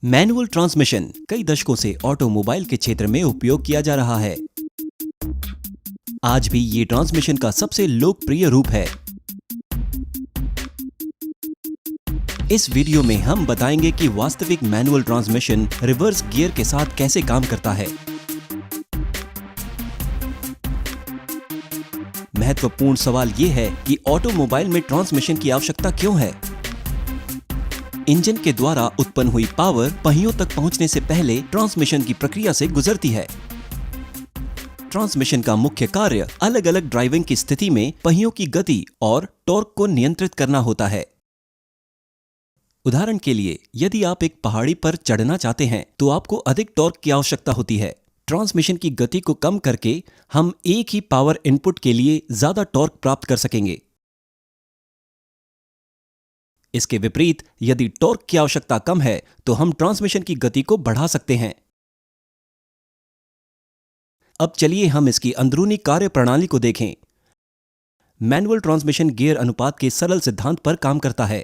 Manual transmission कई दशकों से ऑटोमोबाइल के क्षेत्र में उपयोग किया जा रहा है। आज भी ये ट्रांसमिशन का सबसे लोकप्रिय रूप है। इस वीडियो में हम बताएंगे कि वास्तविक मैनुअल ट्रांसमिशन रिवर्स गियर के साथ कैसे काम करता है। महत्वपूर्ण सवाल ये है कि ऑटोमोबाइल में ट्रांसमिशन की आवश्यकता क्यों है। इंजन के द्वारा उत्पन्न हुई पावर पहियों तक पहुंचने से पहले ट्रांसमिशन की प्रक्रिया से गुजरती है। ट्रांसमिशन का मुख्य कार्य अलग अलग ड्राइविंग की स्थिति में पहियों की गति और टॉर्क को नियंत्रित करना होता है। उदाहरण के लिए, यदि आप एक पहाड़ी पर चढ़ना चाहते हैं तो आपको अधिक टॉर्क की आवश्यकता होती है। ट्रांसमिशन की गति को कम करके हम एक ही पावर इनपुट के लिए ज्यादा टॉर्क प्राप्त कर सकेंगे। इसके विपरीत, यदि टॉर्क की आवश्यकता कम है तो हम ट्रांसमिशन की गति को बढ़ा सकते हैं। अब चलिए हम इसकी अंदरूनी कार्यप्रणाली को देखें। मैनुअल ट्रांसमिशन गियर अनुपात के सरल सिद्धांत पर काम करता है।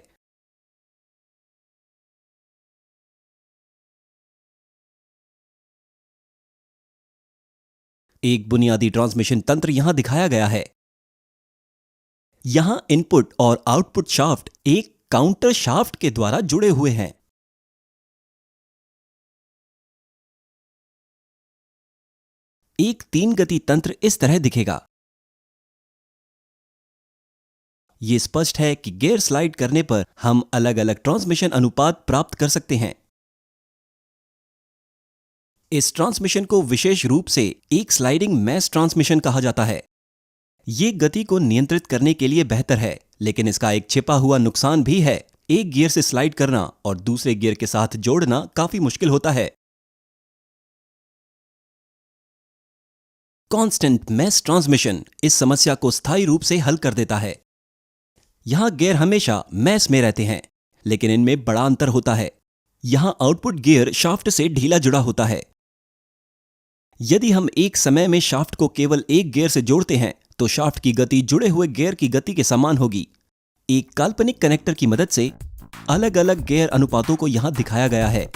एक बुनियादी ट्रांसमिशन तंत्र यहां दिखाया गया है। यहां इनपुट और आउटपुट शाफ्ट एक काउंटर शाफ्ट के द्वारा जुड़े हुए हैं। एक 3 गति तंत्र इस तरह दिखेगा। यह स्पष्ट है कि गियर स्लाइड करने पर हम अलग अलग ट्रांसमिशन अनुपात प्राप्त कर सकते हैं। इस ट्रांसमिशन को विशेष रूप से एक स्लाइडिंग मैश ट्रांसमिशन कहा जाता है। यह गति को नियंत्रित करने के लिए बेहतर है, लेकिन इसका एक छिपा हुआ नुकसान भी है। एक गियर से स्लाइड करना और दूसरे गियर के साथ जोड़ना काफी मुश्किल होता है। कांस्टेंट मैश ट्रांसमिशन इस समस्या को स्थायी रूप से हल कर देता है। यहां गियर हमेशा मैश में रहते हैं, लेकिन इनमें बड़ा अंतर होता है। यहां आउटपुट गियर शाफ्ट से ढीला जुड़ा होता है। यदि हम एक समय में शाफ्ट को केवल एक गियर से जोड़ते हैं तो शाफ्ट की गति जुड़े हुए गियर की गति के समान होगी। एक काल्पनिक कनेक्टर की मदद से अलग अलग गियर अनुपातों को यहां दिखाया गया है।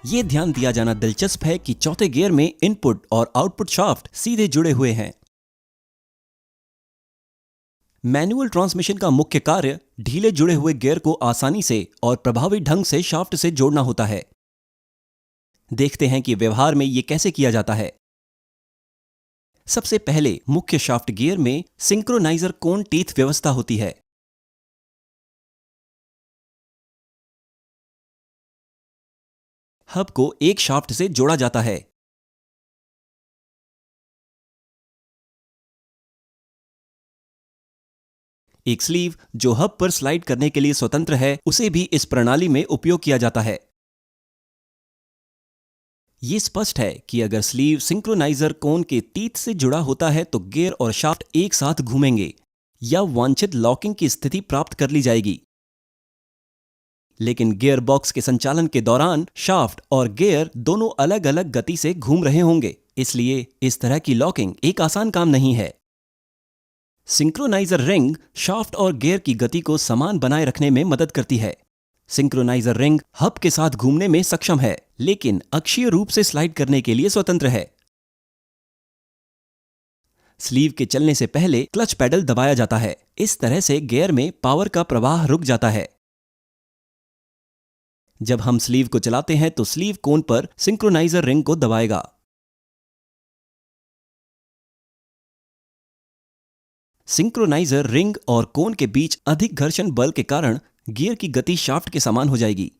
यह ध्यान दिया जाना दिलचस्प है कि चौथे गियर में इनपुट और आउटपुट शाफ्ट सीधे जुड़े हुए हैं। मैनुअल ट्रांसमिशन का मुख्य कार्य ढीले जुड़े हुए गियर को आसानी से और प्रभावी ढंग से शाफ्ट से जोड़ना होता है। देखते हैं कि व्यवहार में यह कैसे किया जाता है। सबसे पहले मुख्य शाफ्ट गियर में सिंक्रोनाइजर कोन टीथ व्यवस्था होती है। हब को एक शाफ्ट से जोड़ा जाता है। एक स्लीव जो हब पर स्लाइड करने के लिए स्वतंत्र है, उसे भी इस प्रणाली में उपयोग किया जाता है। यह स्पष्ट है कि अगर स्लीव सिंक्रोनाइजर कोन के टीथ से जुड़ा होता है तो गियर और शाफ्ट एक साथ घूमेंगे या वांछित लॉकिंग की स्थिति प्राप्त कर ली जाएगी। लेकिन गियर बॉक्स के संचालन के दौरान शाफ्ट और गियर दोनों अलग अलग गति से घूम रहे होंगे, इसलिए इस तरह की लॉकिंग एक आसान काम नहीं है। सिंक्रोनाइजर रिंग शाफ्ट और गियर की गति को समान बनाए रखने में मदद करती है। सिंक्रोनाइजर रिंग हब के साथ घूमने में सक्षम है, लेकिन अक्षीय रूप से स्लाइड करने के लिए स्वतंत्र है। स्लीव के चलने से पहले क्लच पैडल दबाया जाता है। इस तरह से गियर में पावर का प्रवाह रुक जाता है। जब हम स्लीव को चलाते हैं तो स्लीव कोन पर सिंक्रोनाइजर रिंग को दबाएगा। सिंक्रोनाइजर रिंग और कोन के बीच अधिक घर्षण बल के कारण गियर की गति शाफ्ट के समान हो जाएगी।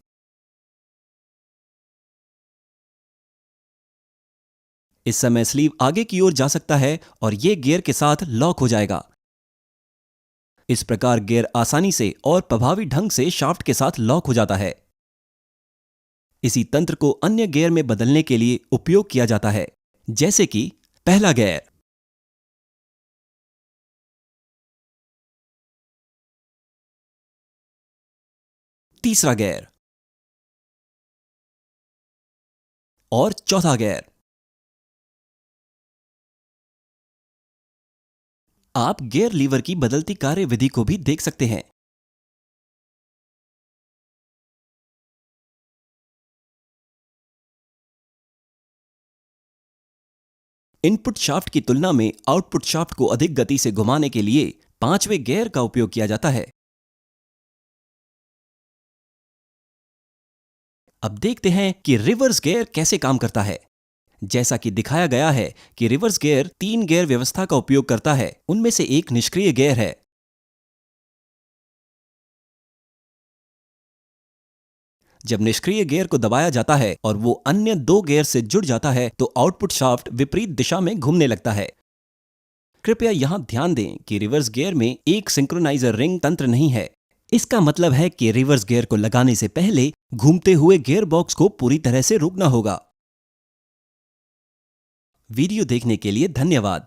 इस समय स्लीव आगे की ओर जा सकता है और यह गियर के साथ लॉक हो जाएगा। इस प्रकार गियर आसानी से और प्रभावी ढंग से शाफ्ट के साथ लॉक हो जाता है। इसी तंत्र को अन्य गियर में बदलने के लिए उपयोग किया जाता है, जैसे कि पहला गियर, तीसरा गियर, और चौथा गियर। आप गियर लीवर की बदलती कार्यविधि को भी देख सकते हैं। इनपुट शाफ्ट की तुलना में आउटपुट शाफ्ट को अधिक गति से घुमाने के लिए पांचवें गियर का उपयोग किया जाता है। अब देखते हैं कि रिवर्स गियर कैसे काम करता है। जैसा कि दिखाया गया है कि रिवर्स गियर 3 गियर व्यवस्था का उपयोग करता है। उनमें से एक निष्क्रिय गियर है। जब निष्क्रिय गियर को दबाया जाता है और वो अन्य 2 गियर से जुड़ जाता है तो आउटपुट शाफ्ट विपरीत दिशा में घूमने लगता है। कृपया यहां ध्यान दें कि रिवर्स गियर में एक सिंक्रोनाइजर रिंग तंत्र नहीं है। इसका मतलब है कि रिवर्स गियर को लगाने से पहले घूमते हुए गियर बॉक्स को पूरी तरह से रोकना होगा। वीडियो देखने के लिए धन्यवाद।